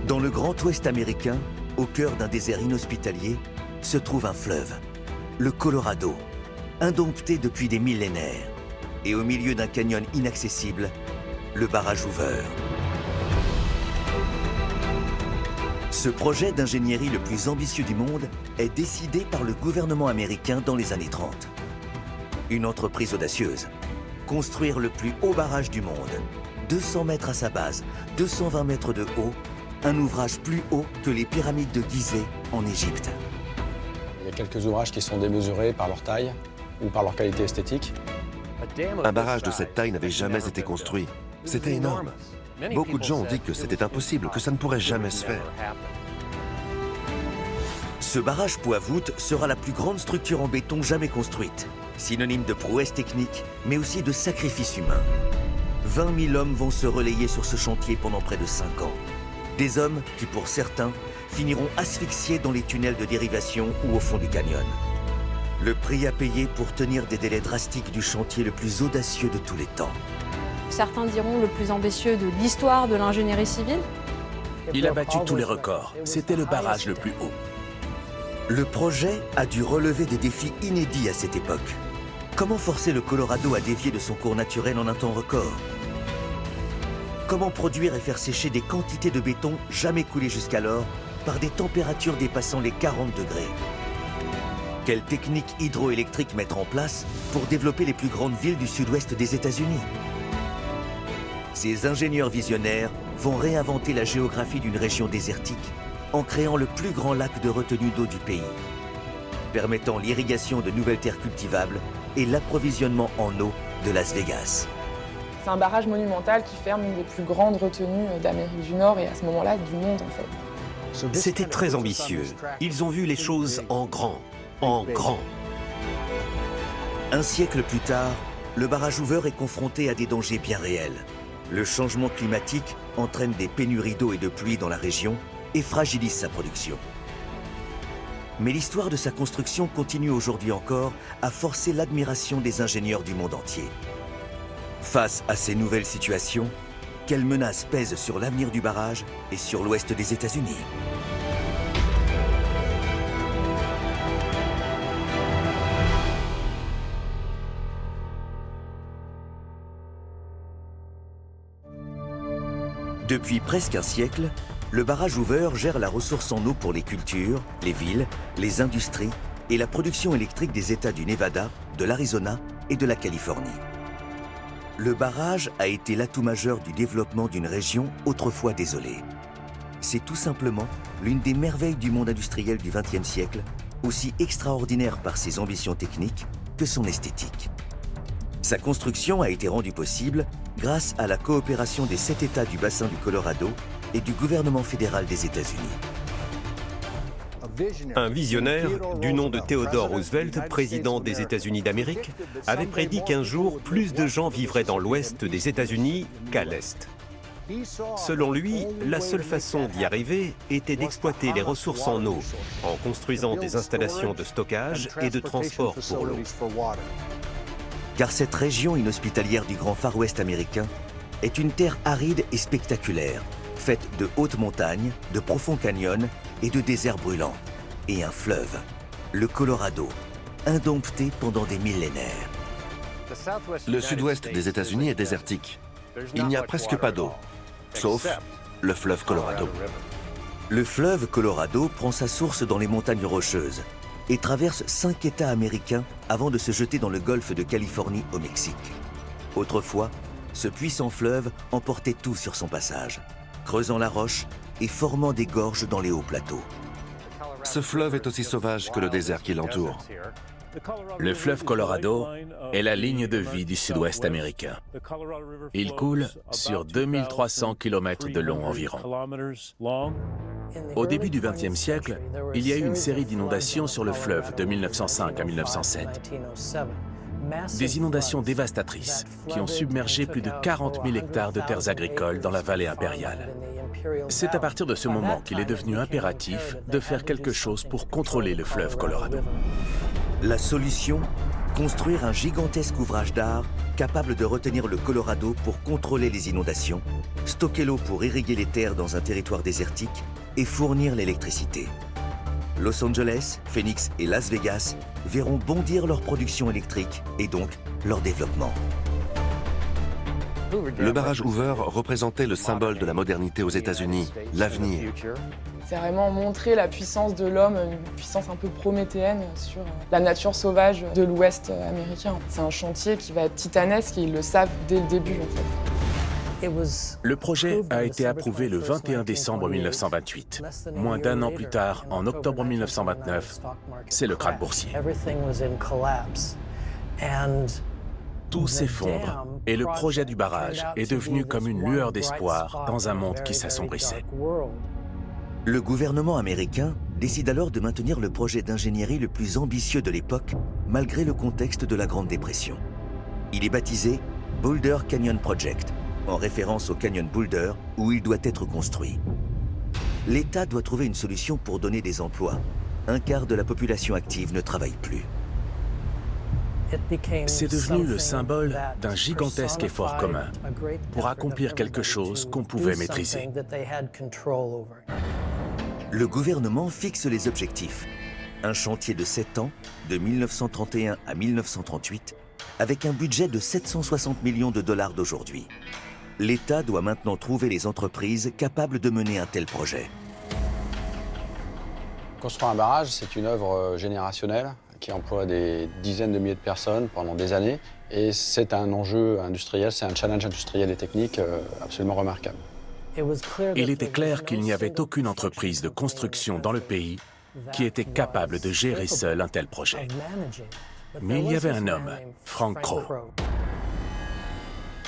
Dans le Grand Ouest américain, au cœur d'un désert inhospitalier, se trouve un fleuve, le Colorado, indompté depuis des millénaires. Et au milieu d'un canyon inaccessible, le barrage Hoover. Ce projet d'ingénierie le plus ambitieux du monde est décidé par le gouvernement américain dans les années 30. Une entreprise audacieuse. Construire le plus haut barrage du monde. 200 mètres à sa base, 220 mètres de haut, un ouvrage plus haut que les pyramides de Gizeh en Égypte. Il y a quelques ouvrages qui sont démesurés par leur taille ou par leur qualité esthétique. Un barrage de cette taille n'avait jamais été construit. C'était énorme. Beaucoup de gens ont dit que c'était impossible, que ça ne pourrait jamais se faire. Ce barrage poids-voûte sera la plus grande structure en béton jamais construite. Synonyme de prouesse technique, mais aussi de sacrifice humain. 20 000 hommes vont se relayer sur ce chantier pendant près de 5 ans. Des hommes qui, pour certains, finiront asphyxiés dans les tunnels de dérivation ou au fond du canyon. Le prix à payer pour tenir des délais drastiques du chantier le plus audacieux de tous les temps. Certains diront le plus ambitieux de l'histoire de l'ingénierie civile. Il a battu tous les records. C'était le barrage le plus haut. Le projet a dû relever des défis inédits à cette époque. Comment forcer le Colorado à dévier de son cours naturel en un temps record? Comment produire et faire sécher des quantités de béton jamais coulées jusqu'alors par des températures dépassant les 40 degrés? Quelle technique hydroélectrique mettre en place pour développer les plus grandes villes du sud-ouest des États-Unis? Ces ingénieurs visionnaires vont réinventer la géographie d'une région désertique en créant le plus grand lac de retenue d'eau du pays, permettant l'irrigation de nouvelles terres cultivables et l'approvisionnement en eau de Las Vegas. C'est un barrage monumental qui ferme une des plus grandes retenues d'Amérique du Nord et à ce moment-là du monde en fait. C'était très ambitieux. Ils ont vu les choses en grand, en grand. Un siècle plus tard, le barrage Hoover est confronté à des dangers bien réels. Le changement climatique entraîne des pénuries d'eau et de pluie dans la région et fragilise sa production. Mais l'histoire de sa construction continue aujourd'hui encore à forcer l'admiration des ingénieurs du monde entier. Face à ces nouvelles situations, quelles menaces pèsent sur l'avenir du barrage et sur l'ouest des États-Unis? Depuis presque un siècle, le barrage Hoover gère la ressource en eau pour les cultures, les villes, les industries et la production électrique des États du Nevada, de l'Arizona et de la Californie. Le barrage a été l'atout majeur du développement d'une région autrefois désolée. C'est tout simplement l'une des merveilles du monde industriel du XXe siècle, aussi extraordinaire par ses ambitions techniques que son esthétique. Sa construction a été rendue possible grâce à la coopération des 7 États du bassin du Colorado et du gouvernement fédéral des États-Unis. Un visionnaire du nom de Theodore Roosevelt, président des États-Unis d'Amérique, avait prédit qu'un jour, plus de gens vivraient dans l'ouest des États-Unis qu'à l'est. Selon lui, la seule façon d'y arriver était d'exploiter les ressources en eau, en construisant des installations de stockage et de transport pour l'eau. Car cette région inhospitalière du Grand Far West américain est une terre aride et spectaculaire, faite de hautes montagnes, de profonds canyons et de déserts brûlants. Et un fleuve, le Colorado, indompté pendant des millénaires. Le sud-ouest des États-Unis est désertique. Il n'y a presque pas d'eau, sauf le fleuve Colorado. Le fleuve Colorado prend sa source dans les montagnes rocheuses et traverse 5 États américains avant de se jeter dans le golfe de Californie au Mexique. Autrefois, ce puissant fleuve emportait tout sur son passage, creusant la roche et formant des gorges dans les hauts plateaux. Ce fleuve est aussi sauvage que le désert qui l'entoure. Le fleuve Colorado est la ligne de vie du sud-ouest américain. Il coule sur 2300 km de long environ. Au début du XXe siècle, il y a eu une série d'inondations sur le fleuve de 1905 à 1907. Des inondations dévastatrices qui ont submergé plus de 40 000 hectares de terres agricoles dans la vallée impériale. C'est à partir de ce moment qu'il est devenu impératif de faire quelque chose pour contrôler le fleuve Colorado. La solution, Construire un gigantesque ouvrage d'art capable de retenir le Colorado pour contrôler les inondations, stocker l'eau pour irriguer les terres dans un territoire désertique et fournir l'électricité. Los Angeles, Phoenix et Las Vegas verront bondir leur production électrique et donc leur développement. Le barrage Hoover représentait le symbole de la modernité aux États-Unis, l'avenir. C'est vraiment montrer la puissance de l'homme, une puissance un peu prométhéenne sur la nature sauvage de l'Ouest américain. C'est un chantier qui va être titanesque et ils le savent dès le début en fait. Le projet a été approuvé le 21 décembre 1928. Moins d'un an plus tard, en octobre 1929, c'est le krach boursier. Tout s'effondre et le projet du barrage est devenu comme une lueur d'espoir dans un monde qui s'assombrissait. Le gouvernement américain décide alors de maintenir le projet d'ingénierie le plus ambitieux de l'époque, malgré le contexte de la Grande Dépression. Il est baptisé Boulder Canyon Project, en référence au canyon Boulder où il doit être construit. L'État doit trouver une solution pour donner des emplois. Un quart de la population active ne travaille plus. C'est devenu le symbole d'un gigantesque effort commun pour accomplir quelque chose qu'on pouvait maîtriser. Le gouvernement fixe les objectifs. Un chantier de 7 ans, de 1931 à 1938, avec un budget de 760 millions de dollars d'aujourd'hui. L'État doit maintenant trouver les entreprises capables de mener un tel projet. Construire un barrage, c'est une œuvre générationnelle qui emploie des dizaines de milliers de personnes pendant des années. Et c'est un enjeu industriel, c'est un challenge industriel et technique absolument remarquable. Il était clair qu'il n'y avait aucune entreprise de construction dans le pays qui était capable de gérer seule un tel projet. Mais il y avait un homme, Frank Crowe.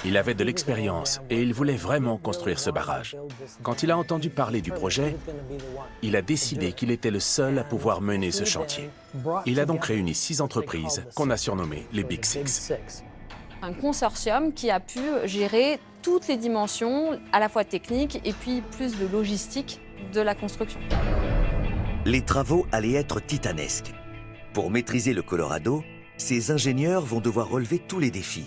Il avait de l'expérience et il voulait vraiment construire ce barrage. Quand il a entendu parler du projet, il a décidé qu'il était le seul à pouvoir mener ce chantier. Il a donc réuni 6 entreprises qu'on a surnommées les Big Six. Un consortium qui a pu gérer toutes les dimensions, à la fois techniques et puis plus de logistique de la construction. Les travaux allaient être titanesques. Pour maîtriser le Colorado, ces ingénieurs vont devoir relever tous les défis.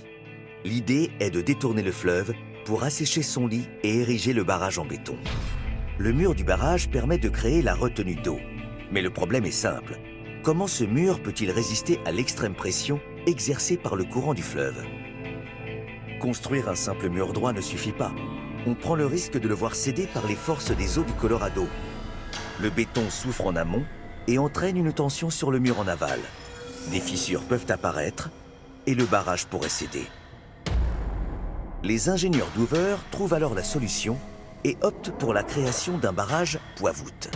L'idée est de détourner le fleuve pour assécher son lit et ériger le barrage en béton. Le mur du barrage permet de créer la retenue d'eau. Mais le problème est simple. Comment ce mur peut-il résister à l'extrême pression exercée par le courant du fleuve? Construire un simple mur droit ne suffit pas. On prend le risque de le voir céder par les forces des eaux du Colorado. Le béton souffre en amont et entraîne une tension sur le mur en aval. Des fissures peuvent apparaître et le barrage pourrait céder. Les ingénieurs d'Hoover trouvent alors la solution et optent pour la création d'un barrage poids-voûte.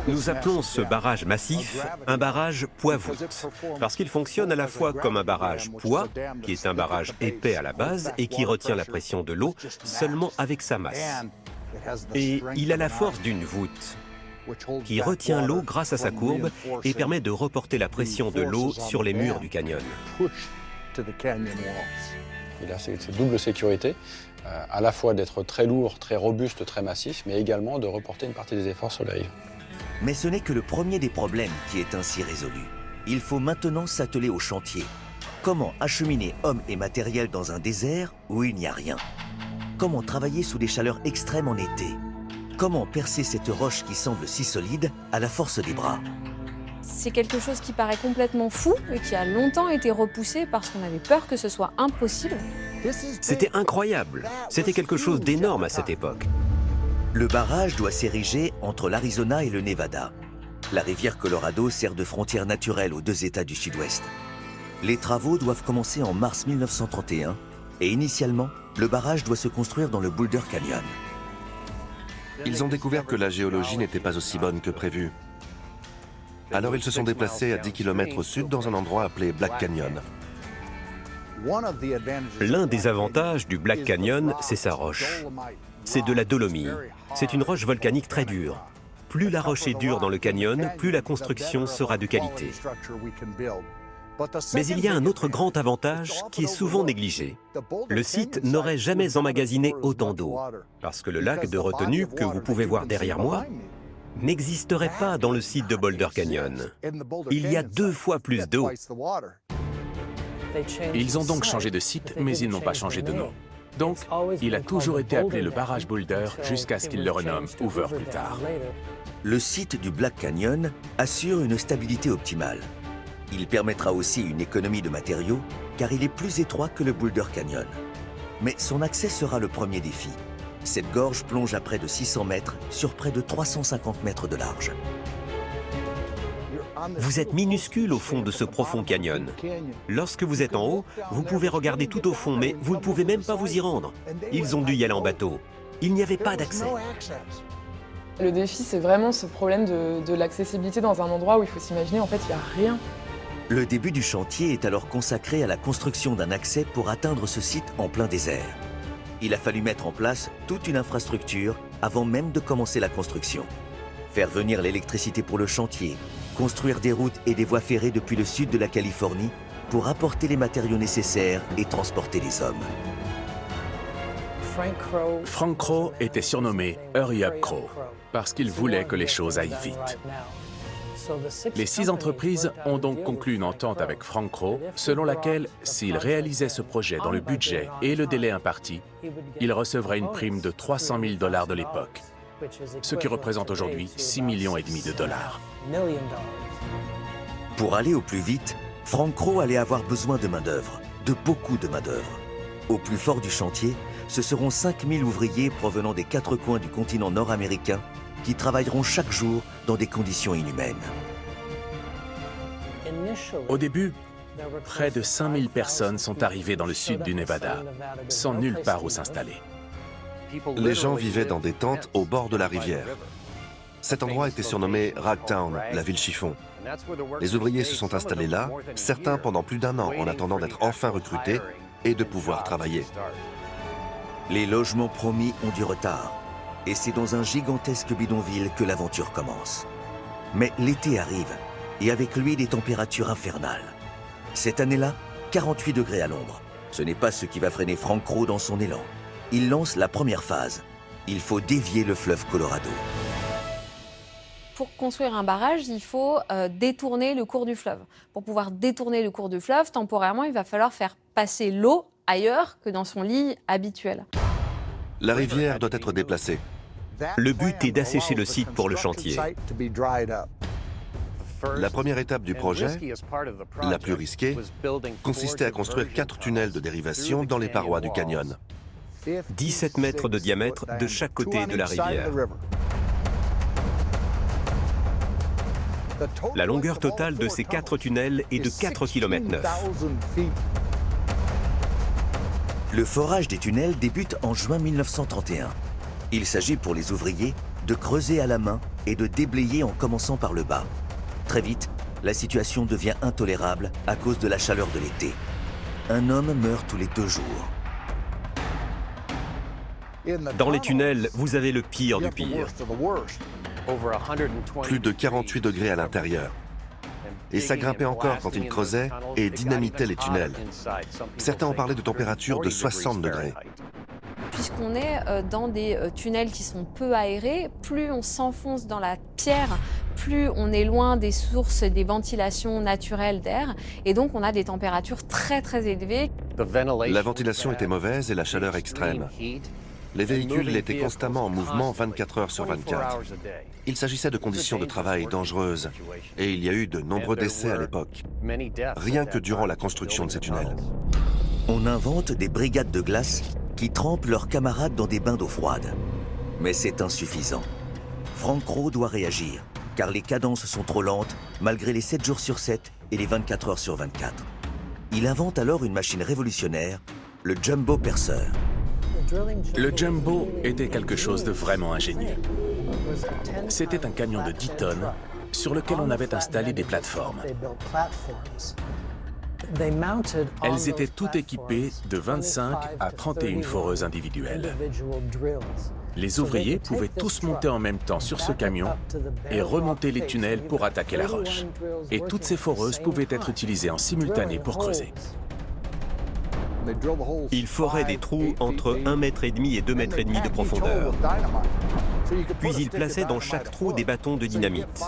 Nous appelons ce barrage massif un barrage poids-voûte, parce qu'il fonctionne à la fois comme un barrage poids, qui est un barrage épais à la base et qui retient la pression de l'eau seulement avec sa masse. Et il a la force d'une voûte, qui retient l'eau grâce à sa courbe et permet de reporter la pression de l'eau sur les murs du canyon. Il a cette double sécurité, à la fois d'être très lourd, très robuste, très massif, mais également de reporter une partie des efforts sur les rives. Mais ce n'est que le premier des problèmes qui est ainsi résolu. Il faut maintenant s'atteler au chantier. Comment acheminer hommes et matériel dans un désert où il n'y a rien? Comment travailler sous des chaleurs extrêmes en été? Comment percer cette roche qui semble si solide à la force des bras? C'est quelque chose qui paraît complètement fou et qui a longtemps été repoussé parce qu'on avait peur que ce soit impossible. C'était incroyable. C'était quelque chose d'énorme à cette époque. Le barrage doit s'ériger entre l'Arizona et le Nevada. La rivière Colorado sert de frontière naturelle aux 2 États du Sud-Ouest. Les travaux doivent commencer en mars 1931 et initialement, le barrage doit se construire dans le Boulder Canyon. Ils ont découvert que la géologie n'était pas aussi bonne que prévu. Alors ils se sont déplacés à 10 km au sud dans un endroit appelé Black Canyon. L'un des avantages du Black Canyon, c'est sa roche. C'est de la dolomie. C'est une roche volcanique très dure. Plus la roche est dure dans le canyon, plus la construction sera de qualité. Mais il y a un autre grand avantage qui est souvent négligé. Le site n'aurait jamais emmagasiné autant d'eau, parce que le lac de retenue que vous pouvez voir derrière moi n'existerait pas dans le site de Boulder Canyon. Il y a 2 fois plus d'eau. Ils ont donc changé de site, mais ils n'ont pas changé de nom. Donc, il a toujours été appelé le barrage Boulder jusqu'à ce qu'ils le renomment Hoover plus tard. Le site du Black Canyon assure une stabilité optimale. Il permettra aussi une économie de matériaux, car il est plus étroit que le Boulder Canyon. Mais son accès sera le premier défi. Cette gorge plonge à près de 600 mètres sur près de 350 mètres de large. Vous êtes minuscule au fond de ce profond canyon. Lorsque vous êtes en haut, vous pouvez regarder tout au fond, mais vous ne pouvez même pas vous y rendre. Ils ont dû y aller en bateau. Il n'y avait pas d'accès. Le défi, c'est vraiment ce problème de l'accessibilité dans un endroit où il faut s'imaginer, en fait, il n'y a rien. Le début du chantier est alors consacré à la construction d'un accès pour atteindre ce site en plein désert. Il a fallu mettre en place toute une infrastructure avant même de commencer la construction. Faire venir l'électricité pour le chantier, construire des routes et des voies ferrées depuis le sud de la Californie pour apporter les matériaux nécessaires et transporter les hommes. Frank Crowe était surnommé Hurry Up Crowe parce qu'il voulait que les choses aillent vite. Les 6 entreprises ont donc conclu une entente avec Frank Crowe selon laquelle, s'il réalisait ce projet dans le budget et le délai imparti, il recevrait une prime de 300 000 $ de l'époque, ce qui représente aujourd'hui 6,5 millions de dollars. Pour aller au plus vite, Frank Crowe allait avoir besoin de main-d'œuvre, de beaucoup de main-d'œuvre. Au plus fort du chantier, ce seront 5000 ouvriers provenant des 4 coins du continent nord-américain qui travailleront chaque jour dans des conditions inhumaines. Au début, près de 5000 personnes sont arrivées dans le sud du Nevada, sans nulle part où s'installer. Les gens vivaient dans des tentes au bord de la rivière. Cet endroit était surnommé Ragtown, la ville chiffon. Les ouvriers se sont installés là, certains pendant plus d'1 an en attendant d'être enfin recrutés et de pouvoir travailler. Les logements promis ont du retard. Et c'est dans un gigantesque bidonville que l'aventure commence. Mais l'été arrive, et avec lui des températures infernales. Cette année-là, 48 degrés à l'ombre. Ce n'est pas ce qui va freiner Frank Crowe dans son élan. Il lance la première phase. Il faut dévier le fleuve Colorado. Pour construire un barrage, il faut détourner le cours du fleuve. Pour pouvoir détourner le cours du fleuve, temporairement, il va falloir faire passer l'eau ailleurs que dans son lit habituel. La rivière doit être déplacée. Le but est d'assécher le site pour le chantier. La première étape du projet, la plus risquée, consistait à construire 4 tunnels de dérivation dans les parois du canyon. 17 mètres de diamètre de chaque côté de la rivière. La longueur totale de ces 4 tunnels est de 4,9 km. Le forage des tunnels débute en juin 1931. Il s'agit pour les ouvriers de creuser à la main et de déblayer en commençant par le bas. Très vite, la situation devient intolérable à cause de la chaleur de l'été. Un homme meurt tous les 2 jours. Dans les tunnels, vous avez le pire du pire. Plus de 48 degrés à l'intérieur. Et ça grimpait encore quand ils creusaient et dynamitaient les tunnels. Certains ont parlé de températures de 60 degrés. Puisqu'on est dans des tunnels qui sont peu aérés, plus on s'enfonce dans la pierre, plus on est loin des sources et des ventilations naturelles d'air. Et donc on a des températures très très élevées. La ventilation était mauvaise et la chaleur extrême. Les véhicules étaient constamment en mouvement 24 heures sur 24. Il s'agissait de conditions de travail dangereuses et il y a eu de nombreux décès à l'époque, rien que durant la construction de ces tunnels. On invente des brigades de glace qui trempent leurs camarades dans des bains d'eau froide. Mais c'est insuffisant. Frank Crowe doit réagir, car les cadences sont trop lentes, malgré les 7 jours sur 7 et les 24 heures sur 24. Il invente alors une machine révolutionnaire, le jumbo perceur. Le jumbo était quelque chose de vraiment ingénieux. C'était un camion de 10 tonnes sur lequel on avait installé des plateformes. Elles étaient toutes équipées de 25 à 31 foreuses individuelles. Les ouvriers pouvaient tous monter en même temps sur ce camion et remonter les tunnels pour attaquer la roche. Et toutes ces foreuses pouvaient être utilisées en simultané pour creuser. Ils foraient des trous entre 1,5 mètre et 2,5 mètres de profondeur. Puis ils plaçaient dans chaque trou des bâtons de dynamite.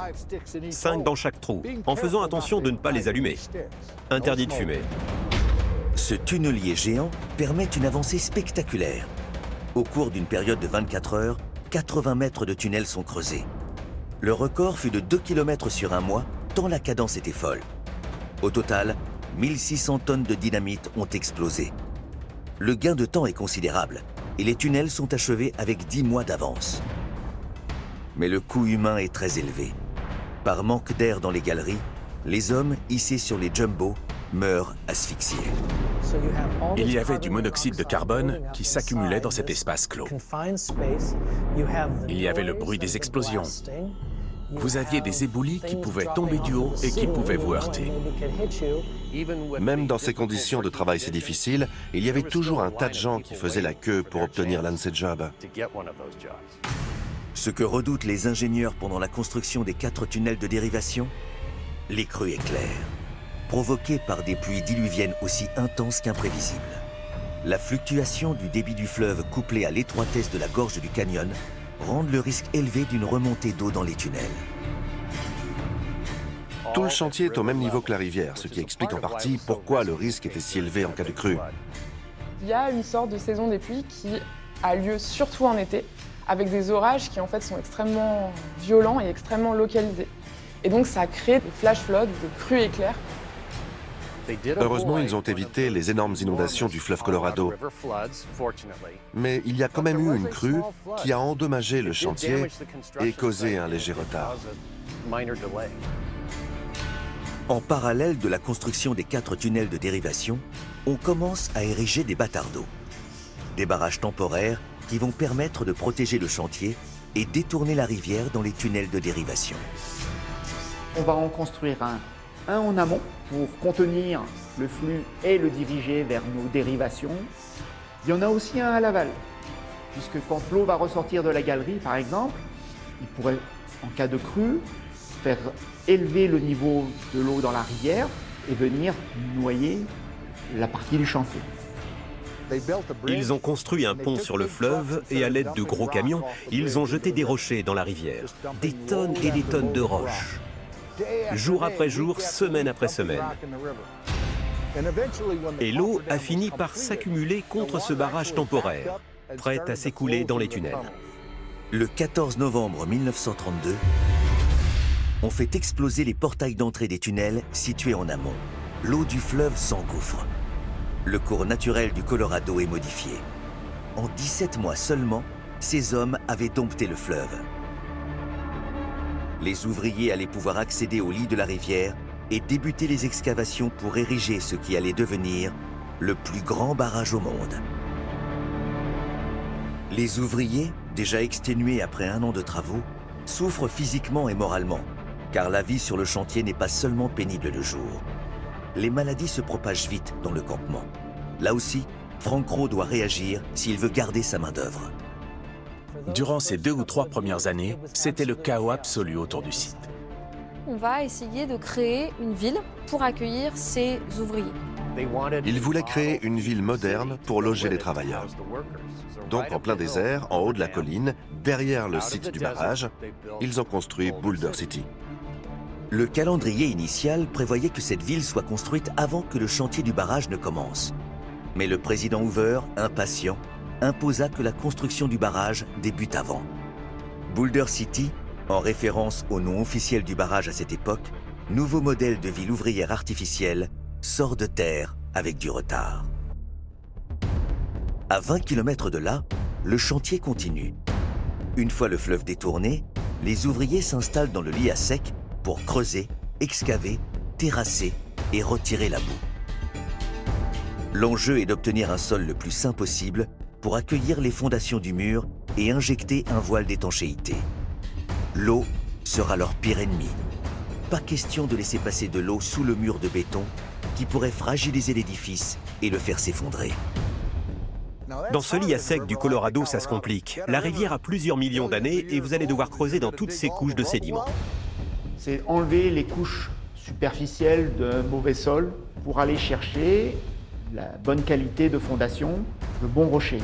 5 dans chaque trou, en faisant attention de ne pas les allumer. Interdit de fumer. Ce tunnelier géant permet une avancée spectaculaire. Au cours d'une période de 24 heures, 80 mètres de tunnels sont creusés. Le record fut de 2 km sur un mois, tant la cadence était folle. Au total, 1600 tonnes de dynamite ont explosé. Le gain de temps est considérable et les tunnels sont achevés avec 10 mois d'avance. Mais le coût humain est très élevé. Par manque d'air dans les galeries, les hommes hissés sur les jumbos meurent asphyxiés. Il y avait du monoxyde de carbone qui s'accumulait dans cet espace clos. Il y avait le bruit des explosions. Vous aviez des éboulis qui pouvaient tomber du haut et qui pouvaient vous heurter. Même dans ces conditions de travail si difficiles, il y avait toujours un tas de gens qui faisaient la queue pour obtenir l'un de ces jobs. Ce que redoutent les ingénieurs pendant la construction des 4 tunnels de dérivation, les crues éclairs, provoquées par des pluies diluviennes aussi intenses qu'imprévisibles. La fluctuation du débit du fleuve couplée à l'étroitesse de la gorge du canyon rendent le risque élevé d'une remontée d'eau dans les tunnels. Tout le chantier est au même niveau que la rivière, ce qui explique en partie pourquoi le risque était si élevé en cas de crue. Il y a une sorte de saison des pluies qui a lieu surtout en été, avec des orages qui en fait sont extrêmement violents et extrêmement localisés. Et donc ça crée des flash floods, des crues éclairs. Heureusement, ils ont évité les énormes inondations du fleuve Colorado. Mais il y a quand même eu une crue qui a endommagé le chantier et causé un léger retard. En parallèle de la construction des 4 tunnels de dérivation, on commence à ériger des battards d'eau. Des barrages temporaires qui vont permettre de protéger le chantier et détourner la rivière dans les tunnels de dérivation. On va en construire un en amont pour contenir le flux et le diriger vers nos dérivations. Il y en a aussi un à l'aval, puisque quand l'eau va ressortir de la galerie, par exemple, il pourrait, en cas de crue, faire élever le niveau de l'eau dans la rivière et venir noyer la partie du chantier. Ils ont construit un pont sur le fleuve et à l'aide de gros camions, ils ont jeté des rochers dans la rivière. Des tonnes et des tonnes de roches. Jour après jour, semaine après semaine. Et l'eau a fini par s'accumuler contre ce barrage temporaire, prêt à s'écouler dans les tunnels. Le 14 novembre 1932, on fait exploser les portails d'entrée des tunnels situés en amont. L'eau du fleuve s'engouffre. Le cours naturel du Colorado est modifié. En 17 mois seulement, ces hommes avaient dompté le fleuve. Les ouvriers allaient pouvoir accéder au lit de la rivière et débuter les excavations pour ériger ce qui allait devenir le plus grand barrage au monde. Les ouvriers, déjà exténués après un an de travaux, souffrent physiquement et moralement, car la vie sur le chantier n'est pas seulement pénible le jour. Les maladies se propagent vite dans le campement. Là aussi, Frank Rowe doit réagir s'il veut garder sa main-d'œuvre. Durant ces 2 ou 3 premières années, c'était le chaos absolu autour du site. On va essayer de créer une ville pour accueillir ces ouvriers. Ils voulaient créer une ville moderne pour loger les travailleurs. Donc en plein désert, en haut de la colline, derrière le site du barrage, ils ont construit Boulder City. Le calendrier initial prévoyait que cette ville soit construite avant que le chantier du barrage ne commence. Mais le président Hoover, impatient, imposa que la construction du barrage débute avant. Boulder City, en référence au nom officiel du barrage à cette époque, nouveau modèle de ville ouvrière artificielle, sort de terre avec du retard. À 20 km de là, le chantier continue. Une fois le fleuve détourné, les ouvriers s'installent dans le lit à sec pour creuser, excaver, terrasser et retirer la boue. L'enjeu est d'obtenir un sol le plus sain possible pour accueillir les fondations du mur et injecter un voile d'étanchéité. L'eau sera leur pire ennemi. Pas question de laisser passer de l'eau sous le mur de béton qui pourrait fragiliser l'édifice et le faire s'effondrer. Dans ce lit à sec du Colorado, ça se complique. La rivière a plusieurs millions d'années et vous allez devoir creuser dans toutes ces couches de sédiments. C'est enlever les couches superficielles de mauvais sol pour aller chercher la bonne qualité de fondation, le bon rocher.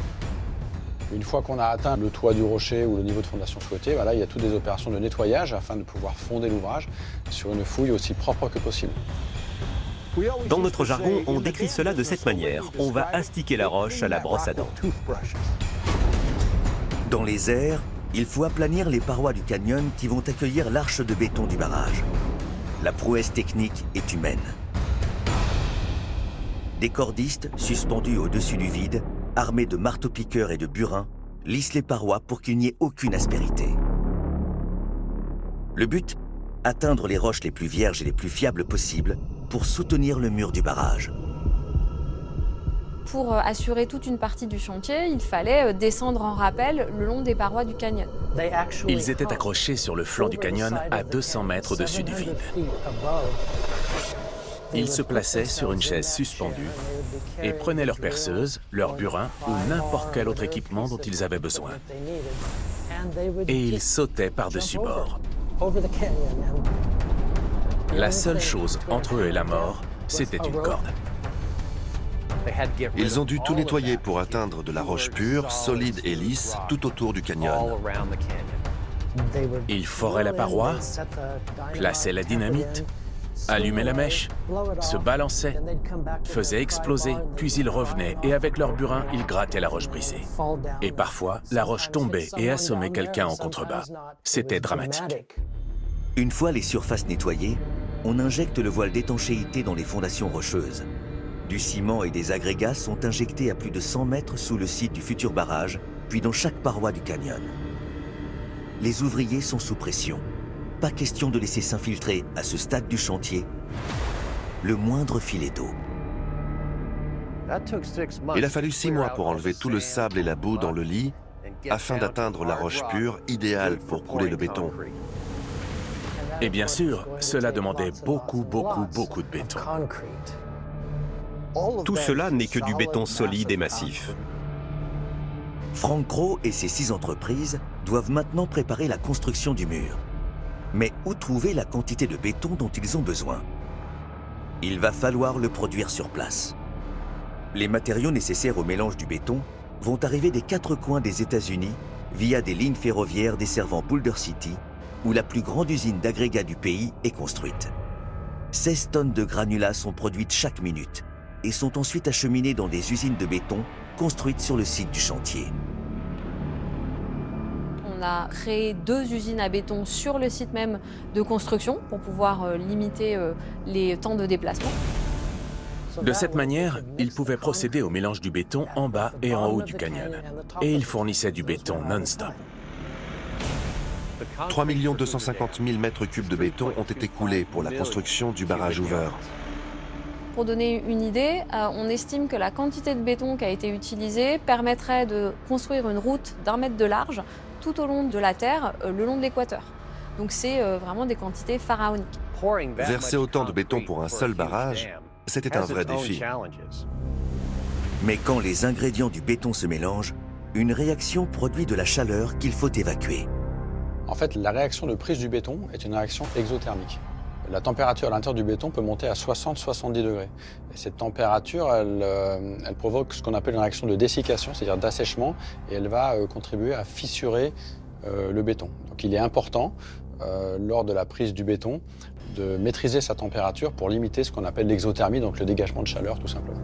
Une fois qu'on a atteint le toit du rocher ou le niveau de fondation souhaité, voilà, il y a toutes des opérations de nettoyage afin de pouvoir fonder l'ouvrage sur une fouille aussi propre que possible. Dans notre jargon, on décrit cela de cette manière. On va astiquer la roche à la brosse à dents. Dans les airs, il faut aplanir les parois du canyon qui vont accueillir l'arche de béton du barrage. La prouesse technique est humaine. Des cordistes, suspendus au-dessus du vide, armés de marteaux-piqueurs et de burins, lissent les parois pour qu'il n'y ait aucune aspérité. Le but ? Atteindre les roches les plus vierges et les plus fiables possibles pour soutenir le mur du barrage. Pour assurer toute une partie du chantier, il fallait descendre en rappel le long des parois du canyon. Ils étaient accrochés sur le flanc du canyon à 200 mètres au-dessus du vide. Ils se plaçaient sur une chaise suspendue et prenaient leur perceuse, leur burin ou n'importe quel autre équipement dont ils avaient besoin. Et ils sautaient par-dessus bord. La seule chose entre eux et la mort, c'était une corde. Ils ont dû tout nettoyer pour atteindre de la roche pure, solide et lisse tout autour du canyon. Ils foraient la paroi, plaçaient la dynamite, allumaient la mèche, se balançaient, faisaient exploser, puis ils revenaient et avec leur burin, ils grattaient la roche brisée. Et parfois, la roche tombait et assommait quelqu'un en contrebas. C'était dramatique. Une fois les surfaces nettoyées, on injecte le voile d'étanchéité dans les fondations rocheuses. Du ciment et des agrégats sont injectés à plus de 100 mètres sous le site du futur barrage, puis dans chaque paroi du canyon. Les ouvriers sont sous pression. Pas question de laisser s'infiltrer, à ce stade du chantier, le moindre filet d'eau. Il a fallu 6 mois pour enlever tout le sable et la boue dans le lit afin d'atteindre la roche pure idéale pour couler le béton. Et bien sûr, cela demandait beaucoup de béton. Tout cela n'est que du béton solide et massif. Frank Crowe et ses 6 entreprises doivent maintenant préparer la construction du mur. Mais où trouver la quantité de béton dont ils ont besoin? Il va falloir le produire sur place. Les matériaux nécessaires au mélange du béton vont arriver des 4 coins des États-Unis via des lignes ferroviaires desservant Boulder City, où la plus grande usine d'agrégats du pays est construite. 16 tonnes de granulats sont produites chaque minute et sont ensuite acheminées dans des usines de béton construites sur le site du chantier. On a créé 2 usines à béton sur le site même de construction pour pouvoir limiter les temps de déplacement. De cette manière, ils pouvaient procéder au mélange du béton en bas et en haut du canyon. Et ils fournissaient du béton non-stop. 3 250 000 mètres cubes de béton ont été coulés pour la construction du barrage Hoover. Pour donner une idée, on estime que la quantité de béton qui a été utilisée permettrait de construire une route d'1 mètre de large tout au long de la Terre, le long de l'équateur. Donc c'est vraiment des quantités pharaoniques. Verser autant de béton pour un seul barrage, c'était un vrai défi. Mais quand les ingrédients du béton se mélangent, une réaction produit de la chaleur qu'il faut évacuer. En fait, la réaction de prise du béton est une réaction exothermique. La température à l'intérieur du béton peut monter à 60-70 degrés. Et cette température, elle provoque ce qu'on appelle une réaction de dessiccation, c'est-à-dire d'assèchement, et elle va contribuer à fissurer le béton. Donc il est important, lors de la prise du béton, de maîtriser sa température pour limiter ce qu'on appelle l'exothermie, donc le dégagement de chaleur tout simplement.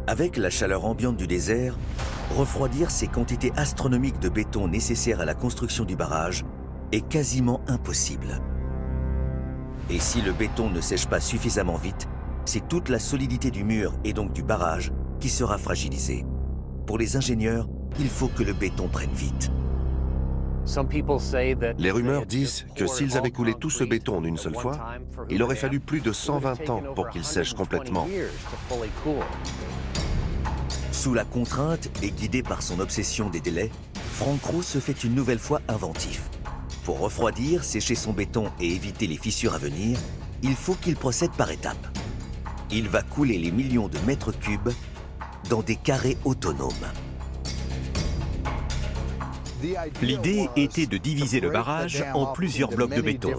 Avec la chaleur ambiante du désert, refroidir ces quantités astronomiques de béton nécessaires à la construction du barrage est quasiment impossible. Et si le béton ne sèche pas suffisamment vite, c'est toute la solidité du mur et donc du barrage qui sera fragilisée. Pour les ingénieurs, il faut que le béton prenne vite. Les rumeurs disent que s'ils avaient coulé tout ce béton en une seule fois, il aurait fallu plus de 120 ans pour qu'il sèche complètement. Sous la contrainte et guidé par son obsession des délais, Frank Crowe se fait une nouvelle fois inventif. Pour refroidir, sécher son béton et éviter les fissures à venir, il faut qu'il procède par étapes. Il va couler les millions de mètres cubes dans des carrés autonomes. L'idée était de diviser le barrage en plusieurs blocs de béton.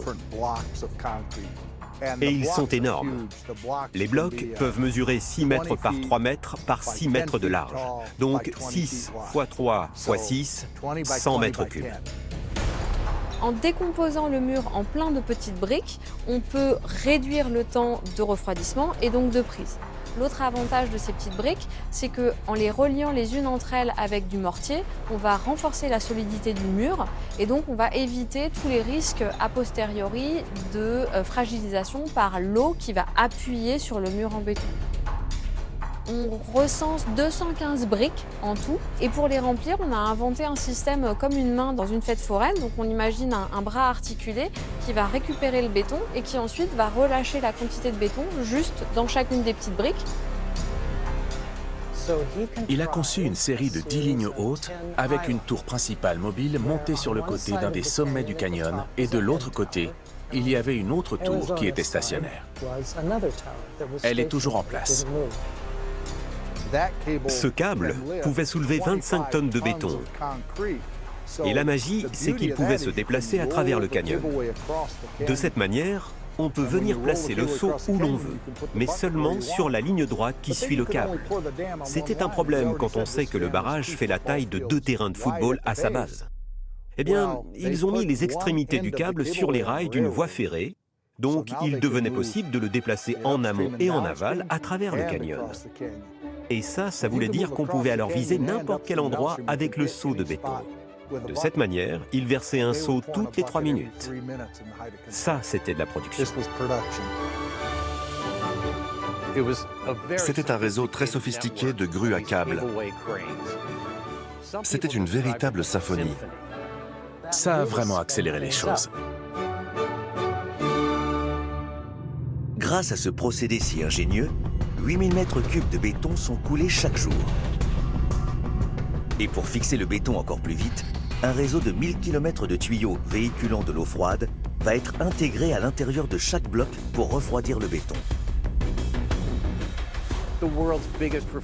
Et ils sont énormes. Les blocs peuvent mesurer 6 mètres par 3 mètres par 6 mètres de large. Donc 6 x 3 x 6, 100 mètres cubes. En décomposant le mur en plein de petites briques, on peut réduire le temps de refroidissement et donc de prise. L'autre avantage de ces petites briques, c'est qu'en les reliant les unes entre elles avec du mortier, on va renforcer la solidité du mur et donc on va éviter tous les risques a posteriori de fragilisation par l'eau qui va appuyer sur le mur en béton. On recense 215 briques en tout et pour les remplir, on a inventé un système comme une main dans une fête foraine. Donc on imagine un bras articulé qui va récupérer le béton et qui ensuite va relâcher la quantité de béton juste dans chacune des petites briques. Il a conçu une série de 10 lignes hautes avec une tour principale mobile montée sur le côté d'un des sommets du canyon et de l'autre côté, il y avait une autre tour qui était stationnaire. Elle est toujours en place. Ce câble pouvait soulever 25 tonnes de béton. Et la magie, c'est qu'il pouvait se déplacer à travers le canyon. De cette manière, on peut venir placer le seau où l'on veut, mais seulement sur la ligne droite qui suit le câble. C'était un problème quand on sait que le barrage fait la taille de 2 terrains de football à sa base. Eh bien, ils ont mis les extrémités du câble sur les rails d'une voie ferrée, donc il devenait possible de le déplacer en amont et en aval à travers le canyon. Et ça voulait dire qu'on pouvait alors viser n'importe quel endroit avec le seau de béton. De cette manière, il versait un seau toutes les 3 minutes. Ça, c'était de la production. C'était un réseau très sophistiqué de grues à câbles. C'était une véritable symphonie. Ça a vraiment accéléré les choses. Grâce à ce procédé si ingénieux, 8000 mètres cubes de béton sont coulés chaque jour. Et pour fixer le béton encore plus vite, un réseau de 1000 km de tuyaux véhiculant de l'eau froide va être intégré à l'intérieur de chaque bloc pour refroidir le béton.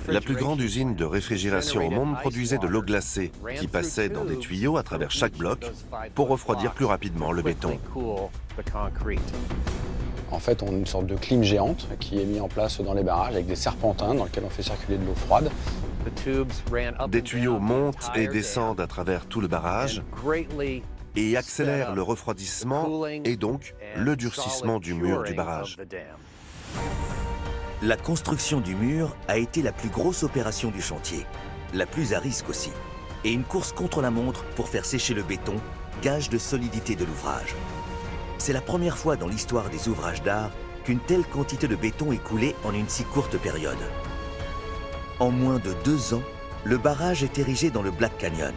La plus grande usine de réfrigération au monde produisait de l'eau glacée qui passait dans des tuyaux à travers chaque bloc pour refroidir plus rapidement le béton. En fait, on a une sorte de clim géante qui est mise en place dans les barrages avec des serpentins dans lesquels on fait circuler de l'eau froide. Des tuyaux montent et descendent à travers tout le barrage et accélèrent le refroidissement et donc le durcissement du mur du barrage. La construction du mur a été la plus grosse opération du chantier, la plus à risque aussi, et une course contre la montre pour faire sécher le béton, gage de solidité de l'ouvrage. C'est la première fois dans l'histoire des ouvrages d'art qu'une telle quantité de béton est coulée en une si courte période. En moins de 2 ans, le barrage est érigé dans le Black Canyon.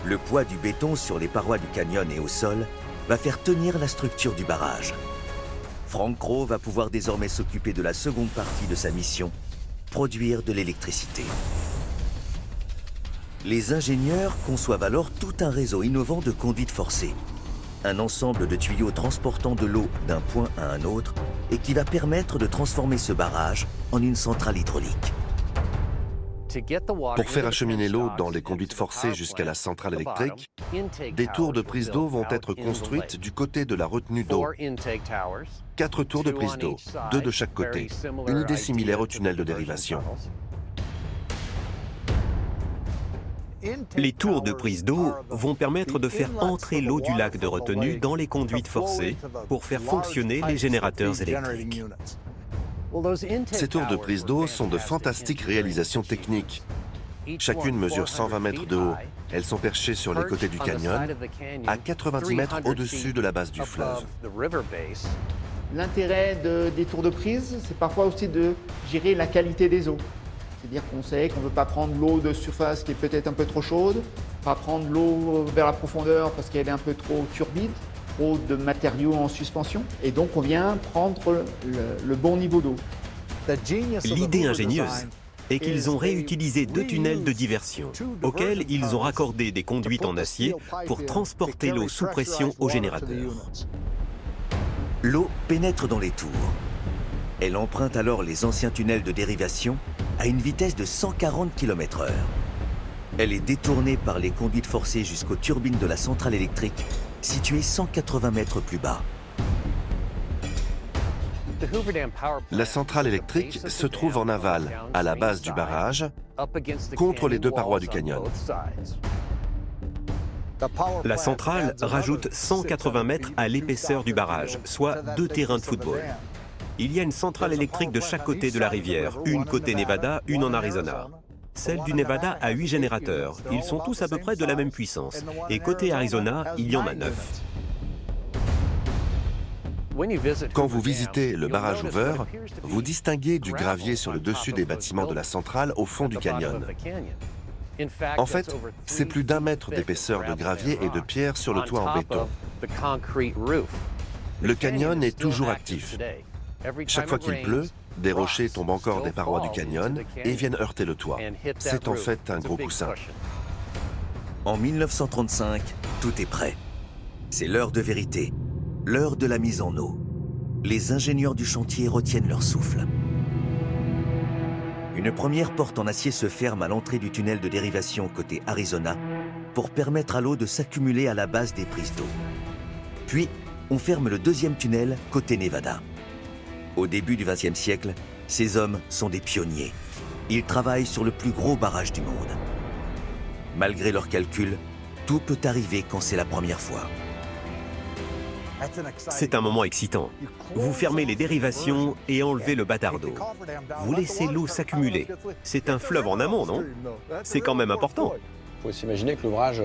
Le poids du béton sur les parois du canyon et au sol va faire tenir la structure du barrage. Frank Crowe va pouvoir désormais s'occuper de la seconde partie de sa mission, produire de l'électricité. Les ingénieurs conçoivent alors tout un réseau innovant de conduites forcées. Un ensemble de tuyaux transportant de l'eau d'un point à un autre et qui va permettre de transformer ce barrage en une centrale hydraulique. Pour faire acheminer l'eau dans les conduites forcées jusqu'à la centrale électrique, des tours de prise d'eau vont être construites du côté de la retenue d'eau. 4 tours de prise d'eau, 2 de chaque côté, une idée similaire au tunnel de dérivation. Les tours de prise d'eau vont permettre de faire entrer l'eau du lac de retenue dans les conduites forcées pour faire fonctionner les générateurs électriques. Ces tours de prise d'eau sont de fantastiques réalisations techniques. Chacune mesure 120 mètres de haut. Elles sont perchées sur les côtés du canyon, à 90 mètres au-dessus de la base du fleuve. L'intérêt des tours de prise, c'est parfois aussi de gérer la qualité des eaux. C'est-à-dire qu'on sait qu'on ne veut pas prendre l'eau de surface qui est peut-être un peu trop chaude, pas prendre l'eau vers la profondeur parce qu'elle est un peu trop turbide, trop de matériaux en suspension. Et donc on vient prendre le bon niveau d'eau. L'idée ingénieuse est qu'ils ont réutilisé 2 tunnels de diversion, auxquels ils ont raccordé des conduites en acier pour transporter l'eau sous pression au générateur. L'eau pénètre dans les tours. Elle emprunte alors les anciens tunnels de dérivation à une vitesse de 140 km/h. Elle est détournée par les conduites forcées jusqu'aux turbines de la centrale électrique, située 180 mètres plus bas. La centrale électrique se trouve en aval, à la base du barrage, contre les deux parois du canyon. La centrale rajoute 180 mètres à l'épaisseur du barrage, soit 2 terrains de football. Il y a une centrale électrique de chaque côté de la rivière, une côté Nevada, une en Arizona. Celle du Nevada a 8 générateurs. Ils sont tous à peu près de la même puissance. Et côté Arizona, il y en a 9. Quand vous visitez le barrage Hoover, vous distinguez du gravier sur le dessus des bâtiments de la centrale au fond du canyon. En fait, c'est plus d'1 mètre d'épaisseur de gravier et de pierre sur le toit en béton. Le canyon est toujours actif. Chaque fois qu'il pleut, des rochers tombent encore des parois du canyon et viennent heurter le toit. C'est en fait un gros coussin. En 1935, tout est prêt. C'est l'heure de vérité, l'heure de la mise en eau. Les ingénieurs du chantier retiennent leur souffle. Une première porte en acier se ferme à l'entrée du tunnel de dérivation côté Arizona pour permettre à l'eau de s'accumuler à la base des prises d'eau. Puis, on ferme le deuxième tunnel côté Nevada. Au début du XXe siècle, ces hommes sont des pionniers. Ils travaillent sur le plus gros barrage du monde. Malgré leurs calculs, tout peut arriver quand c'est la première fois. C'est un moment excitant. Vous fermez les dérivations et enlevez le bâtard d'eau. Vous laissez l'eau s'accumuler. C'est un fleuve en amont, non? C'est quand même important. Il faut s'imaginer que l'ouvrage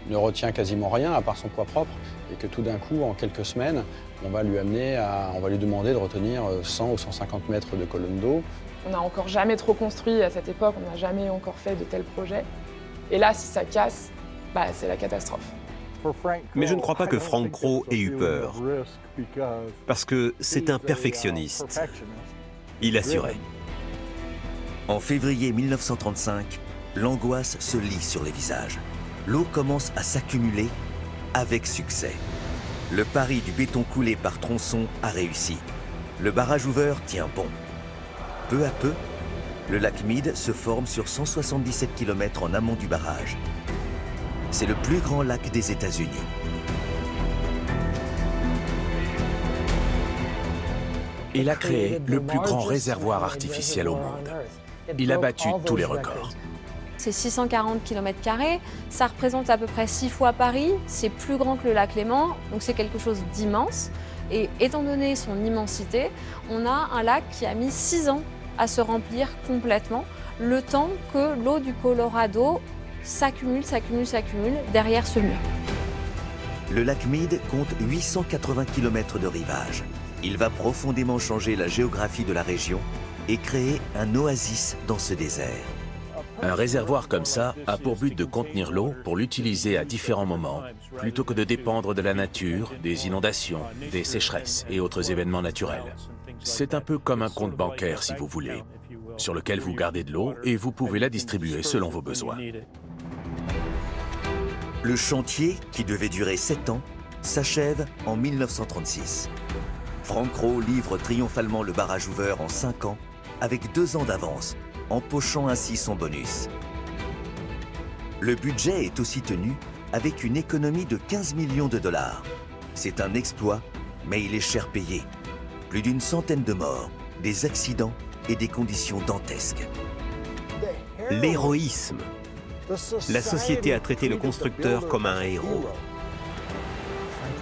ne retient quasiment rien à part son poids propre et que tout d'un coup, en quelques semaines, on va lui demander de retenir 100 ou 150 mètres de colonne d'eau. On n'a encore jamais trop construit à cette époque, on n'a jamais encore fait de tels projets. Et là, si ça casse, c'est la catastrophe. Mais je ne crois pas que Frank Crowe ait eu peur, parce que c'est un perfectionniste. Il assurait. En février 1935, l'angoisse se lit sur les visages. L'eau commence à s'accumuler avec succès. Le pari du béton coulé par tronçon a réussi. Le barrage Hoover tient bon. Peu à peu, le lac Mead se forme sur 177 km en amont du barrage. C'est le plus grand lac des États-Unis. Il a créé le plus grand réservoir artificiel au monde. Il a battu tous les records. C'est 640 km², ça représente à peu près 6 fois Paris, c'est plus grand que le lac Léman, donc c'est quelque chose d'immense. Et étant donné son immensité, on a un lac qui a mis 6 ans à se remplir complètement, le temps que l'eau du Colorado s'accumule derrière ce mur. Le lac Mead compte 880 km de rivage. Il va profondément changer la géographie de la région et créer un oasis dans ce désert. Un réservoir comme ça a pour but de contenir l'eau pour l'utiliser à différents moments, plutôt que de dépendre de la nature, des inondations, des sécheresses et autres événements naturels. C'est un peu comme un compte bancaire, si vous voulez, sur lequel vous gardez de l'eau et vous pouvez la distribuer selon vos besoins. Le chantier, qui devait durer 7 ans, s'achève en 1936. Frank Crowe livre triomphalement le barrage Hoover en 5 ans, avec 2 ans d'avance, empochant ainsi son bonus. Le budget est aussi tenu avec une économie de 15 millions de dollars. C'est un exploit, mais il est cher payé. Plus d'une centaine de morts, des accidents et des conditions dantesques. L'héroïsme. La société a traité le constructeur comme un héros.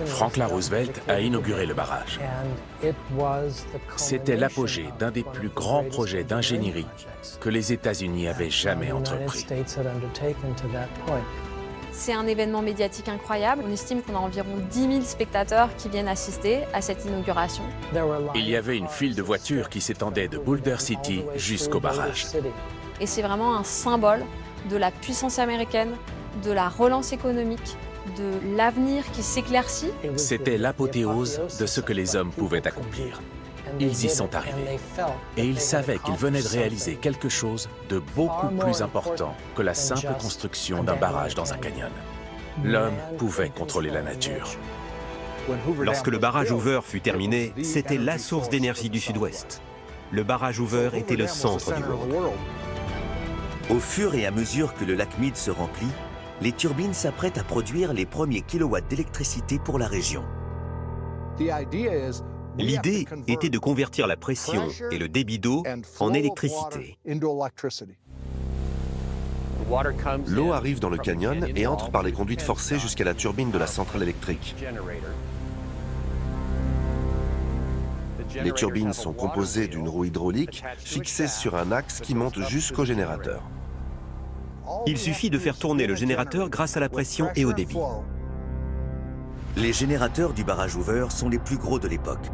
Franklin Roosevelt a inauguré le barrage. C'était l'apogée d'un des plus grands projets d'ingénierie que les États-Unis avaient jamais entrepris. C'est un événement médiatique incroyable. On estime qu'on a environ 10 000 spectateurs qui viennent assister à cette inauguration. Il y avait une file de voitures qui s'étendait de Boulder City jusqu'au barrage. Et c'est vraiment un symbole de la puissance américaine, de la relance économique, de l'avenir qui s'éclaircit. C'était l'apothéose de ce que les hommes pouvaient accomplir. Ils y sont arrivés. Et ils savaient qu'ils venaient de réaliser quelque chose de beaucoup plus important que la simple construction d'un barrage dans un canyon. L'homme pouvait contrôler la nature. Lorsque le barrage Hoover fut terminé, c'était la source d'énergie du Sud-Ouest. Le barrage Hoover était le centre du monde. Au fur et à mesure que le lac Mead se remplit, les turbines s'apprêtent à produire les premiers kilowatts d'électricité pour la région. L'idée était de convertir la pression et le débit d'eau en électricité. L'eau arrive dans le canyon et entre par les conduites forcées jusqu'à la turbine de la centrale électrique. Les turbines sont composées d'une roue hydraulique fixée sur un axe qui monte jusqu'au générateur. Il suffit de faire tourner le générateur grâce à la pression et au débit. Les générateurs du barrage Hoover sont les plus gros de l'époque.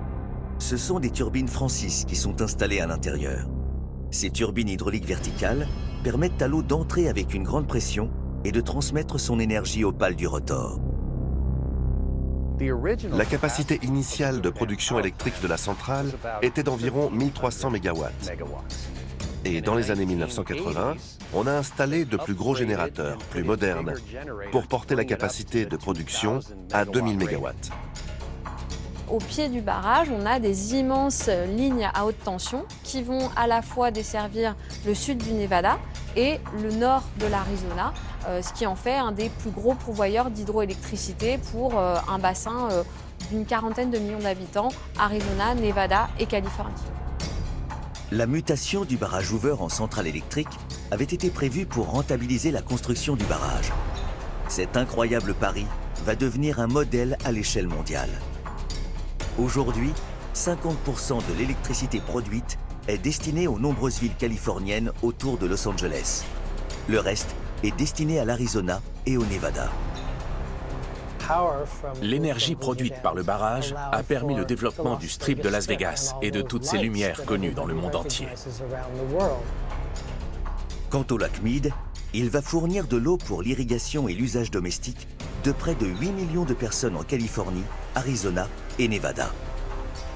Ce sont des turbines Francis qui sont installées à l'intérieur. Ces turbines hydrauliques verticales permettent à l'eau d'entrer avec une grande pression et de transmettre son énergie aux pales du rotor. La capacité initiale de production électrique de la centrale était d'environ 1300 MW. Et dans les années 1980, on a installé de plus gros générateurs, plus modernes, pour porter la capacité de production à 2000 MW. Au pied du barrage, on a des immenses lignes à haute tension qui vont à la fois desservir le sud du Nevada et le nord de l'Arizona, ce qui en fait un des plus gros pourvoyeurs d'hydroélectricité pour un bassin d'une quarantaine de millions d'habitants, Arizona, Nevada et Californie. La mutation du barrage Hoover en centrale électrique avait été prévue pour rentabiliser la construction du barrage. Cet incroyable pari va devenir un modèle à l'échelle mondiale. Aujourd'hui, 50% de l'électricité produite est destinée aux nombreuses villes californiennes autour de Los Angeles. Le reste est destiné à l'Arizona et au Nevada. L'énergie produite par le barrage a permis le développement du Strip de Las Vegas et de toutes ces lumières connues dans le monde entier. Quant au lac Mead, il va fournir de l'eau pour l'irrigation et l'usage domestique de près de 8 millions de personnes en Californie, Arizona et Nevada.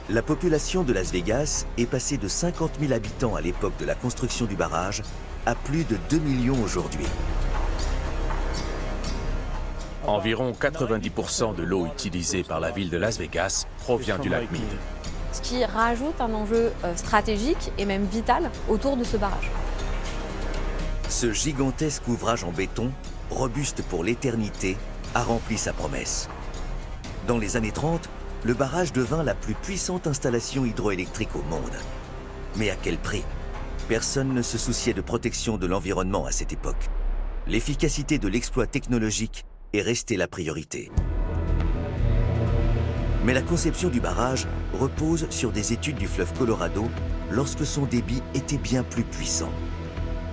La population de Las Vegas est passée de 50 000 habitants à l'époque de la construction du barrage à plus de 2 millions aujourd'hui. Environ 90% de l'eau utilisée par la ville de Las Vegas provient du lac Mead. Ce qui rajoute un enjeu stratégique et même vital autour de ce barrage. Ce gigantesque ouvrage en béton, robuste pour l'éternité, a rempli sa promesse. Dans les années 30, le barrage devint la plus puissante installation hydroélectrique au monde. Mais à quel prix? Personne ne se souciait de protection de l'environnement à cette époque. L'efficacité de l'exploit technologique est restée la priorité. Mais la conception du barrage repose sur des études du fleuve Colorado lorsque son débit était bien plus puissant.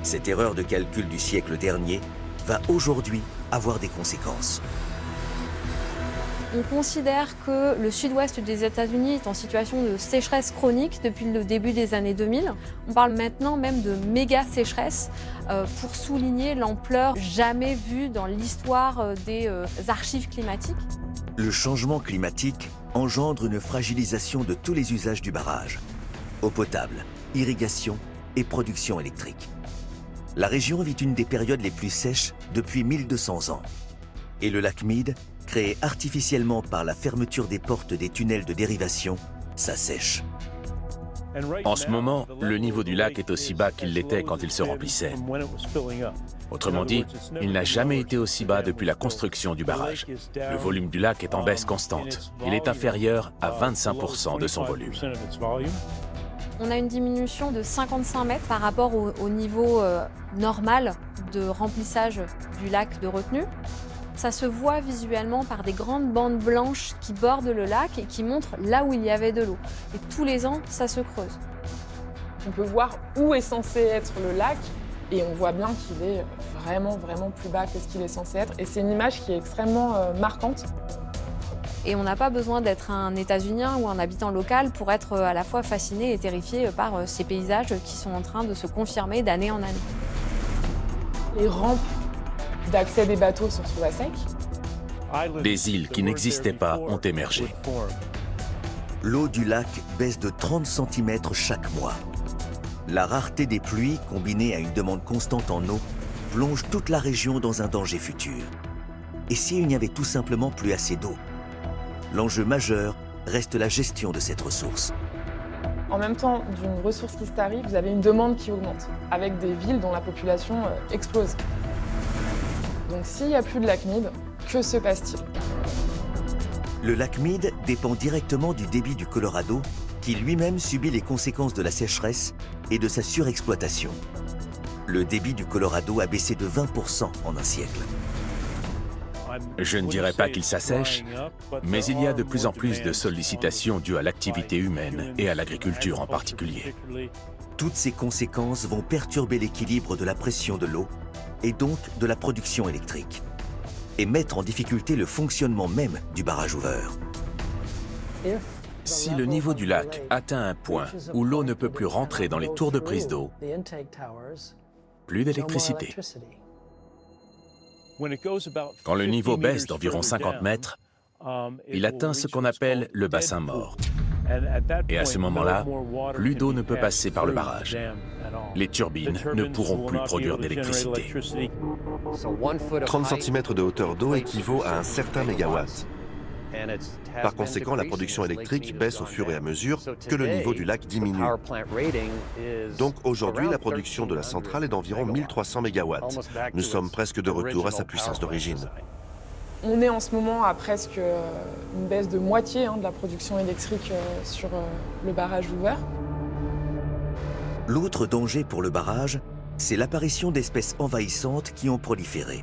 Cette erreur de calcul du siècle dernier va aujourd'hui avoir des conséquences. On considère que le sud-ouest des États-Unis est en situation de sécheresse chronique depuis le début des années 2000. On parle maintenant même de méga sécheresse pour souligner l'ampleur jamais vue dans l'histoire des archives climatiques. Le changement climatique engendre une fragilisation de tous les usages du barrage. Eau potable, irrigation et production électrique. La région vit une des périodes les plus sèches depuis 1200 ans. Et le lac Mead, créé artificiellement par la fermeture des portes des tunnels de dérivation, s'assèche. En ce moment, le niveau du lac est aussi bas qu'il l'était quand il se remplissait. Autrement dit, il n'a jamais été aussi bas depuis la construction du barrage. Le volume du lac est en baisse constante. Il est inférieur à 25% de son volume. On a une diminution de 55 mètres par rapport au niveau normal de remplissage du lac de retenue. Ça se voit visuellement par des grandes bandes blanches qui bordent le lac et qui montrent là où il y avait de l'eau. Et tous les ans, ça se creuse. On peut voir où est censé être le lac et on voit bien qu'il est vraiment plus bas que ce qu'il est censé être. Et c'est une image qui est extrêmement marquante. Et on n'a pas besoin d'être un États-Unien ou un habitant local pour être à la fois fasciné et terrifié par ces paysages qui sont en train de se confirmer d'année en année. Les rampes d'accès des bateaux se retrouvent à sec. Des îles qui n'existaient pas ont émergé. L'eau du lac baisse de 30 cm chaque mois. La rareté des pluies, combinée à une demande constante en eau, plonge toute la région dans un danger futur. Et s'il n'y avait tout simplement plus assez d'eau? L'enjeu majeur reste la gestion de cette ressource. En même temps d'une ressource qui se tarit, vous avez une demande qui augmente, avec des villes dont la population explose. Donc s'il n'y a plus de lac Mead, que se passe-t-il? Le lac Mead dépend directement du débit du Colorado, qui lui-même subit les conséquences de la sécheresse et de sa surexploitation. Le débit du Colorado a baissé de 20% en un siècle. Je ne dirais pas qu'il s'assèche, mais il y a de plus en plus de sollicitations dues à l'activité humaine et à l'agriculture en particulier. Toutes ces conséquences vont perturber l'équilibre de la pression de l'eau et donc de la production électrique, et mettre en difficulté le fonctionnement même du barrage Hoover. Si le niveau du lac atteint un point où l'eau ne peut plus rentrer dans les tours de prise d'eau, plus d'électricité. Quand le niveau baisse d'environ 50 mètres, il atteint ce qu'on appelle le bassin mort. Et à ce moment-là, plus d'eau ne peut passer par le barrage. Les turbines ne pourront plus produire d'électricité. 30 cm de hauteur d'eau équivaut à un certain mégawatt. Par conséquent, la production électrique baisse au fur et à mesure que le niveau du lac diminue. Donc aujourd'hui, la production de la centrale est d'environ 1300 MW. Nous sommes presque de retour à sa puissance d'origine. On est en ce moment à presque une baisse de moitié de la production électrique sur le barrage Hoover. L'autre danger pour le barrage, c'est l'apparition d'espèces envahissantes qui ont proliféré.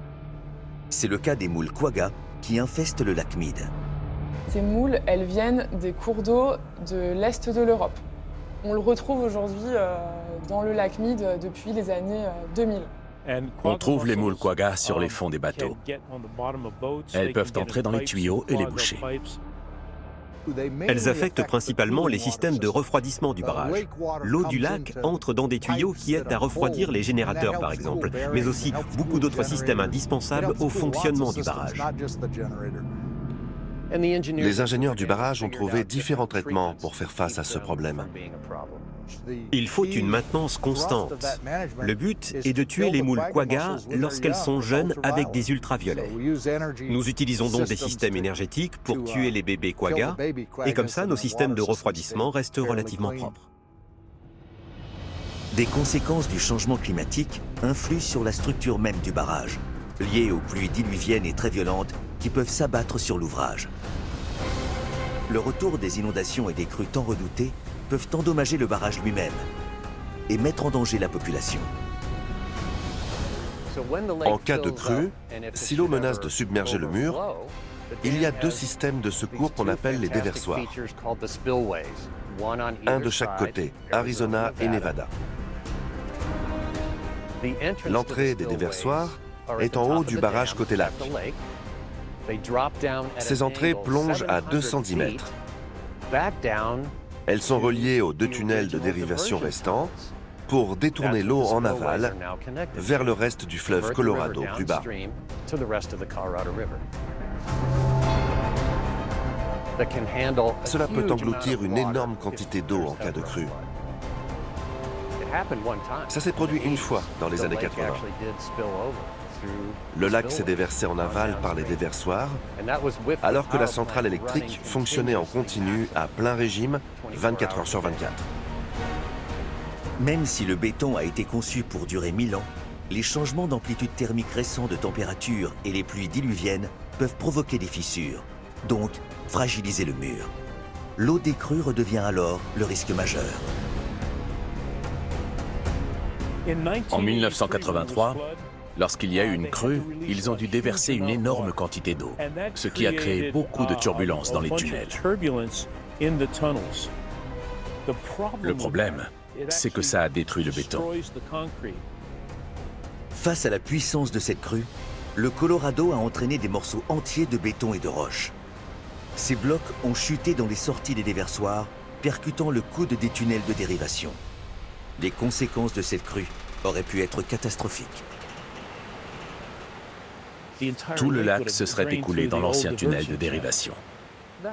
C'est le cas des moules quagga qui infestent le lac Mead. Ces moules, elles viennent des cours d'eau de l'Est de l'Europe. On le retrouve aujourd'hui dans le lac Mead depuis les années 2000. On trouve les moules quagga sur les fonds des bateaux. Elles peuvent entrer dans les tuyaux et les boucher. Elles affectent principalement les systèmes de refroidissement du barrage. L'eau du lac entre dans des tuyaux qui aident à refroidir les générateurs, par exemple, mais aussi beaucoup d'autres systèmes indispensables au fonctionnement du barrage. Les ingénieurs du barrage ont trouvé différents traitements pour faire face à ce problème. Il faut une maintenance constante. Le but est de tuer les moules quagga lorsqu'elles sont jeunes avec des ultraviolets. Nous utilisons donc des systèmes énergétiques pour tuer les bébés quagga, et comme ça, nos systèmes de refroidissement restent relativement propres. Des conséquences du changement climatique influent sur la structure même du barrage, liées aux pluies diluviennes et très violentes qui peuvent s'abattre sur l'ouvrage. Le retour des inondations et des crues tant redoutées peuvent endommager le barrage lui-même et mettre en danger la population. En cas de crue, si l'eau menace de submerger le mur, il y a deux systèmes de secours qu'on appelle les déversoirs. Un de chaque côté, Arizona et Nevada. L'entrée des déversoirs est en haut du barrage côté lac. Ces entrées plongent à 210 mètres. Elles sont reliées aux deux tunnels de dérivation restants pour détourner l'eau en aval vers le reste du fleuve Colorado plus bas. Cela peut engloutir une énorme quantité d'eau en cas de crue. Ça s'est produit une fois dans les années 80. Le lac s'est déversé en aval par les déversoirs, alors que la centrale électrique fonctionnait en continu à plein régime, 24 heures sur 24. Même si le béton a été conçu pour durer 1000 ans, les changements d'amplitude thermique récents de température et les pluies diluviennes peuvent provoquer des fissures, donc fragiliser le mur. L'eau des crues redevient alors le risque majeur. En 1983, lorsqu'il y a eu une crue, ils ont dû déverser une énorme quantité d'eau, ce qui a créé beaucoup de turbulences dans les tunnels. Le problème, c'est que ça a détruit le béton. Face à la puissance de cette crue, le Colorado a entraîné des morceaux entiers de béton et de roches. Ces blocs ont chuté dans les sorties des déversoirs, percutant le coude des tunnels de dérivation. Les conséquences de cette crue auraient pu être catastrophiques. Tout le lac se serait écoulé dans l'ancien tunnel de dérivation.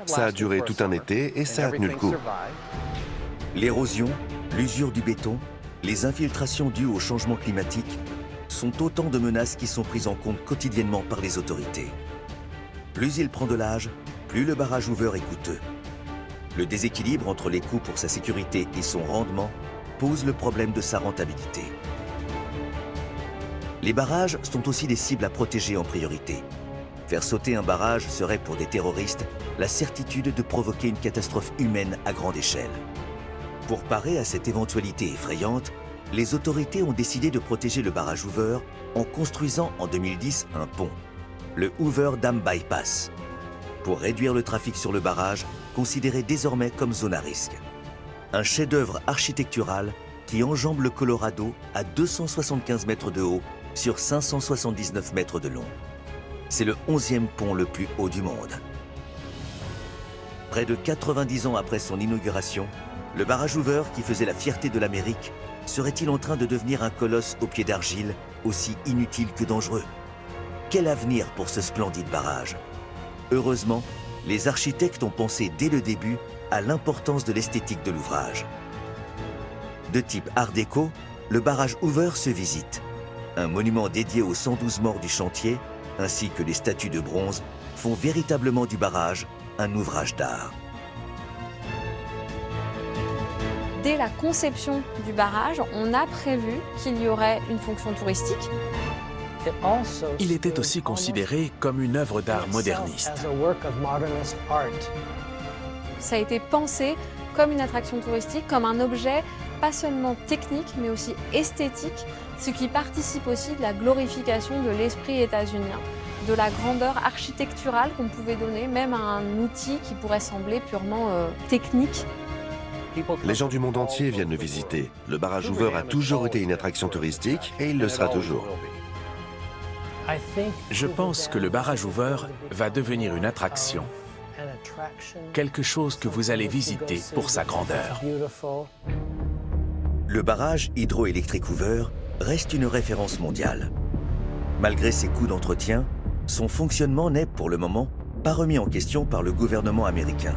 Ça a duré tout un été et ça a tenu le coup. L'érosion, l'usure du béton, les infiltrations dues au changement climatique sont autant de menaces qui sont prises en compte quotidiennement par les autorités. Plus il prend de l'âge, plus le barrage Hoover est coûteux. Le déséquilibre entre les coûts pour sa sécurité et son rendement pose le problème de sa rentabilité. Les barrages sont aussi des cibles à protéger en priorité. Faire sauter un barrage serait pour des terroristes la certitude de provoquer une catastrophe humaine à grande échelle. Pour parer à cette éventualité effrayante, les autorités ont décidé de protéger le barrage Hoover en construisant en 2010 un pont, le Hoover Dam Bypass, pour réduire le trafic sur le barrage, considéré désormais comme zone à risque. Un chef-d'œuvre architectural qui enjambe le Colorado à 275 mètres de haut sur 579 mètres de long. C'est le 11e pont le plus haut du monde. Près de 90 ans après son inauguration, le barrage Hoover, qui faisait la fierté de l'Amérique, serait-il en train de devenir un colosse aux pieds d'argile, aussi inutile que dangereux? Quel avenir pour ce splendide barrage? Heureusement, les architectes ont pensé dès le début à l'importance de l'esthétique de l'ouvrage. De type art déco, le barrage Hoover se visite. Un monument dédié aux 112 morts du chantier, ainsi que les statues de bronze, font véritablement du barrage un ouvrage d'art. Dès la conception du barrage, on a prévu qu'il y aurait une fonction touristique. Il était aussi considéré comme une œuvre d'art moderniste. Ça a été pensé comme une attraction touristique, comme un objet pas seulement technique, mais aussi esthétique, ce qui participe aussi de la glorification de l'esprit états-unien, de la grandeur architecturale qu'on pouvait donner même à un outil qui pourrait sembler purement technique. Les gens du monde entier viennent le visiter. Le barrage Hoover a toujours été une attraction touristique et il le sera toujours. Je pense que le barrage Hoover va devenir une attraction, quelque chose que vous allez visiter pour sa grandeur. Le barrage hydroélectrique Hoover reste une référence mondiale. Malgré ses coûts d'entretien, son fonctionnement n'est pour le moment pas remis en question par le gouvernement américain.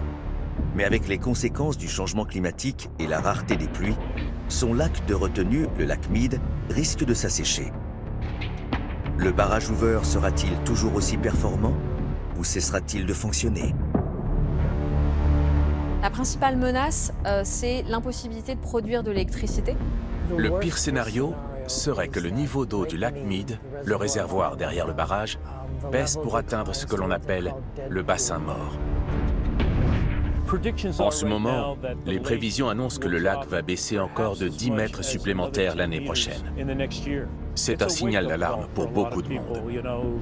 Mais avec les conséquences du changement climatique et la rareté des pluies, son lac de retenue, le lac Mead, risque de s'assécher. Le barrage Hoover sera-t-il toujours aussi performant ou cessera-t-il de fonctionner? La principale menace, c'est l'impossibilité de produire de l'électricité. Le pire scénario serait que le niveau d'eau du lac Mead, le réservoir derrière le barrage, baisse pour atteindre ce que l'on appelle le bassin mort. En ce moment, les prévisions annoncent que le lac va baisser encore de 10 mètres supplémentaires l'année prochaine. C'est un signal d'alarme pour beaucoup de monde.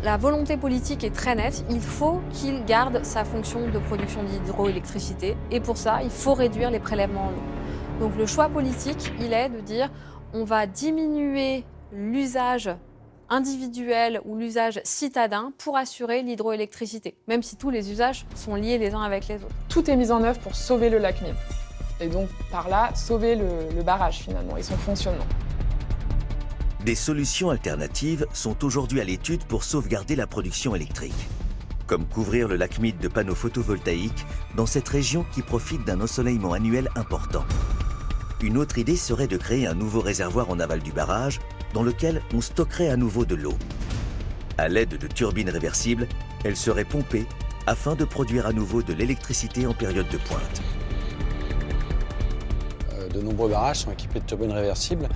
La volonté politique est très nette. Il faut qu'il garde sa fonction de production d'hydroélectricité. Et pour ça, il faut réduire les prélèvements en eau. Donc le choix politique, il est de dire on va diminuer l'usage individuel ou l'usage citadin pour assurer l'hydroélectricité, même si tous les usages sont liés les uns avec les autres. Tout est mis en œuvre pour sauver le lac Mead. Et donc, par là, sauver le barrage, finalement, et son fonctionnement. Des solutions alternatives sont aujourd'hui à l'étude pour sauvegarder la production électrique, comme couvrir le lac Mead de panneaux photovoltaïques dans cette région qui profite d'un ensoleillement annuel important. Une autre idée serait de créer un nouveau réservoir en aval du barrage dans lequel on stockerait à nouveau de l'eau. À l'aide de turbines réversibles, elle serait pompée afin de produire à nouveau de l'électricité en période de pointe. De nombreux barrages sont équipés de turbines réversibles.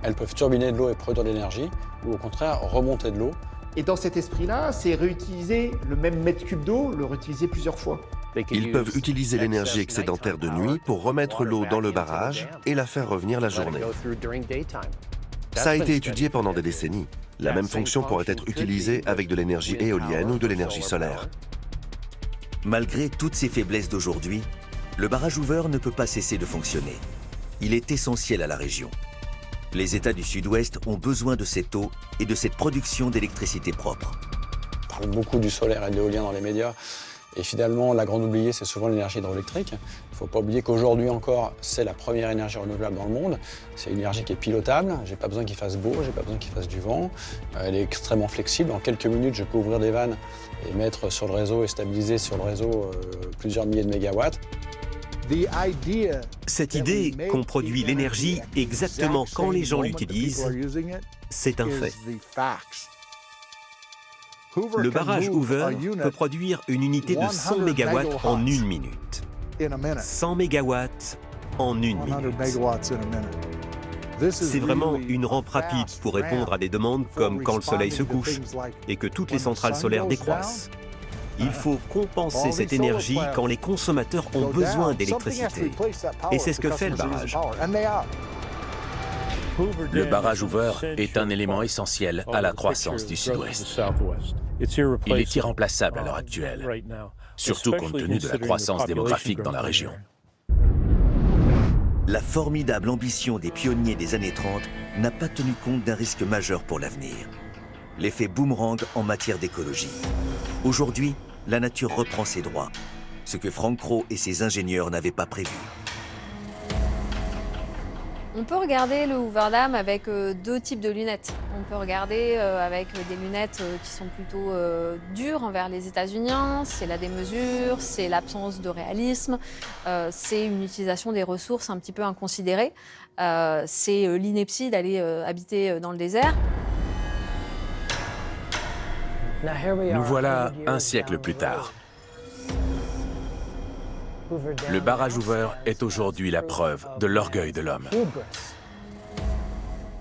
Elles peuvent turbiner de l'eau et produire de l'énergie, ou au contraire remonter de l'eau. Et dans cet esprit-là, c'est réutiliser le même mètre cube d'eau, le réutiliser plusieurs fois. Ils peuvent utiliser l'énergie excédentaire de nuit pour remettre l'eau dans le barrage et la faire revenir la journée. Ça a été étudié pendant des décennies. La même fonction pourrait être utilisée avec de l'énergie éolienne ou de l'énergie solaire. Malgré toutes ces faiblesses d'aujourd'hui, le barrage Hoover ne peut pas cesser de fonctionner. Il est essentiel à la région. Les États du Sud-Ouest ont besoin de cette eau et de cette production d'électricité propre. On parle beaucoup du solaire et de l'éolien dans les médias. Et finalement, la grande oubliée, c'est souvent l'énergie hydraulique. Il ne faut pas oublier qu'aujourd'hui encore, c'est la première énergie renouvelable dans le monde. C'est une énergie qui est pilotable. Je n'ai pas besoin qu'il fasse beau, je n'ai pas besoin qu'il fasse du vent. Elle est extrêmement flexible. En quelques minutes, je peux ouvrir des vannes et mettre sur le réseau et stabiliser sur le réseau plusieurs milliers de mégawatts. Cette idée qu'on produit l'énergie exactement quand les gens l'utilisent, c'est un fait. Le barrage Hoover peut produire une unité de 100 MW en 1 minute. 100 MW en 1 minute. C'est vraiment une rampe rapide pour répondre à des demandes comme quand le soleil se couche et que toutes les centrales solaires décroissent. Il faut compenser cette énergie quand les consommateurs ont besoin d'électricité. Et c'est ce que fait le barrage. Le barrage Hoover est un élément essentiel à la croissance du Sud-Ouest. Il est irremplaçable à l'heure actuelle, surtout compte tenu de la croissance démographique dans la région. La formidable ambition des pionniers des années 30 n'a pas tenu compte d'un risque majeur pour l'avenir. L'effet boomerang en matière d'écologie. Aujourd'hui, la nature reprend ses droits, ce que Frank Crowe et ses ingénieurs n'avaient pas prévu. On peut regarder le Hoover Dam avec deux types de lunettes. On peut regarder avec des lunettes qui sont plutôt dures envers les États-Unis. C'est la démesure, c'est l'absence de réalisme, c'est une utilisation des ressources un petit peu inconsidérée, c'est l'ineptie d'aller habiter dans le désert. Nous voilà un siècle plus tard. Le barrage Hoover est aujourd'hui la preuve de l'orgueil de l'homme.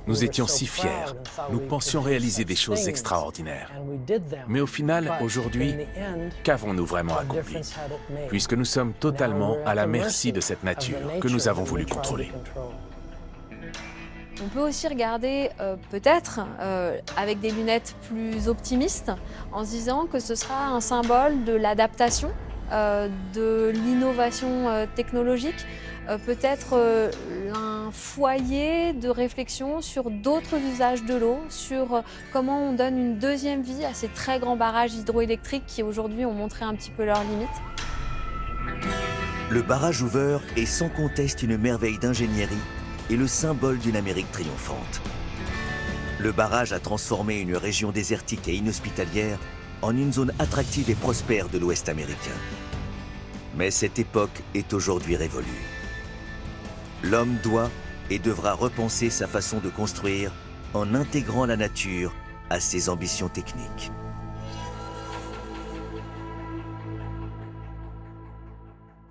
Nous étions si fiers, nous pensions réaliser des choses extraordinaires. Mais au final, aujourd'hui, qu'avons-nous vraiment accompli? Puisque nous sommes totalement à la merci de cette nature que nous avons voulu contrôler. On peut aussi regarder peut-être avec des lunettes plus optimistes en se disant que ce sera un symbole de l'adaptation, de l'innovation technologique, peut-être un foyer de réflexion sur d'autres usages de l'eau, sur comment on donne une deuxième vie à ces très grands barrages hydroélectriques qui aujourd'hui ont montré un petit peu leurs limites. Le barrage Hoover est sans conteste une merveille d'ingénierie et le symbole d'une Amérique triomphante. Le barrage a transformé une région désertique et inhospitalière en une zone attractive et prospère de l'Ouest américain. Mais cette époque est aujourd'hui révolue. L'homme doit et devra repenser sa façon de construire en intégrant la nature à ses ambitions techniques.